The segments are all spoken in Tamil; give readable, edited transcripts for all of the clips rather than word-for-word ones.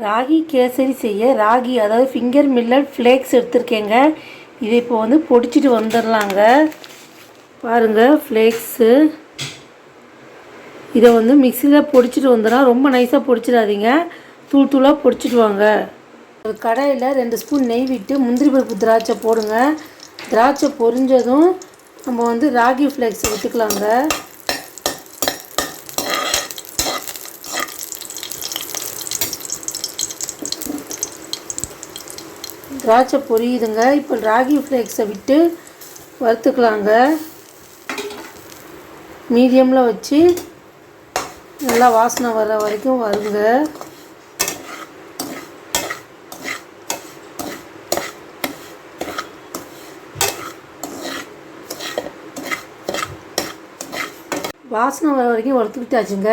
ராகி கேசரி செய்ய ராகி அதாவது ஃபிங்கர் மில்லட் ஃப்ளேக்ஸ் எடுத்திருக்கேங்க. இதை இப்போ வந்து பொடிச்சிட்டு வந்துடலாங்க. பாருங்கள் ஃப்ளேக்ஸு. இதை வந்து மிக்சியில் பொடிச்சிட்டு வந்துடலாம். ரொம்ப நைஸாக பொடிச்சிடாதீங்க, தூள் தூளாக பொடிச்சிட்டு வாங்க. ஒரு கடாயில் 2 ஸ்பூன் நெய் விட்டு முந்திரி பருப்பு திராட்சை போடுங்க. திராட்சை பொரிஞ்சதும் நம்ம வந்து ராகி ஃப்ளேக்ஸ் விட்டுக்கலாங்க. திராட்சை பொரியுதுங்க. இப்போ ராகி ஃப்ளேக்ஸை விட்டு வறுத்துக்கலாங்க. மீடியமில் வச்சு நல்லா வாசனை வர வரைக்கும் வருங்க. வாசனை வர வரைக்கும் வறுத்துக்கிட்டாச்சுங்க.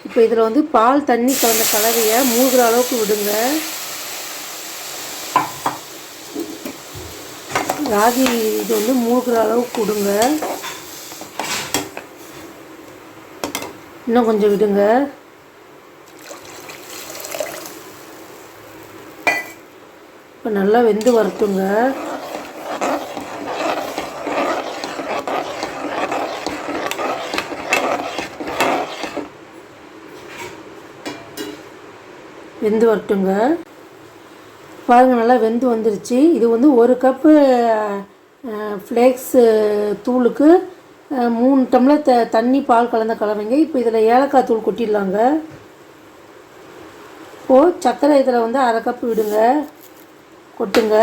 இப்போ இதில் வந்து பால் தண்ணி கலந்த கலவையை மூழ்கிற அளவுக்கு விடுங்க. ராகி இது வந்து மூழ்கிற அளவுக்கு விடுங்க. இன்னும் கொஞ்சம் விடுங்க. இப்போ நல்லா வெந்து வரட்டுங்க. வெந்து வரட்டுங்க. பாருங்கள், நல்லா வெந்து வந்துருச்சு. இது வந்து 1 கப்பு ஃப்ளேக்ஸு தூளுக்கு 3 டம்ளர் தண்ணி பால் கலந்த கலவைங்க. இப்போ இதில் ஏலக்காய் தூள் கொட்டிடலாங்க. இப்போது சர்க்கரை இதில் வந்து 1/2 கப்பு விடுங்க, கொட்டுங்க.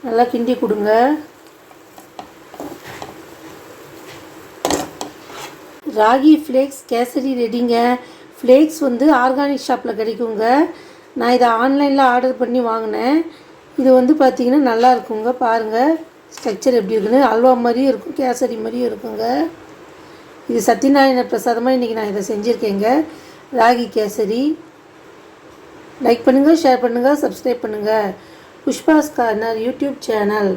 நல்லா கிண்டி கொடுங்க. ராகி ஃப்ளேக்ஸ் கேசரி ரெடிங்க. ஃப்ளேக்ஸ் வந்து ஆர்கானிக் ஷாப்பில் கிடைக்குங்க. நான் இதை ஆன்லைனில் ஆர்டர் பண்ணி வாங்கினேன். இது வந்து பார்த்திங்கன்னா நல்லா இருக்குங்க. பாருங்கள் ஸ்ட்ரக்சர் எப்படி இருக்குன்னு. அல்வா மாதிரியும் இருக்கும், கேசரி மாதிரியும் இருக்குங்க. இது சத்யநாராயண பிரசாதமாக இன்றைக்கி நான் இதை செஞ்சுருக்கேங்க, ராகி கேசரி. லைக் பண்ணுங்கள், ஷேர் பண்ணுங்கள், சப்ஸ்கிரைப் பண்ணுங்கள். Pushpa's corner YouTube channel.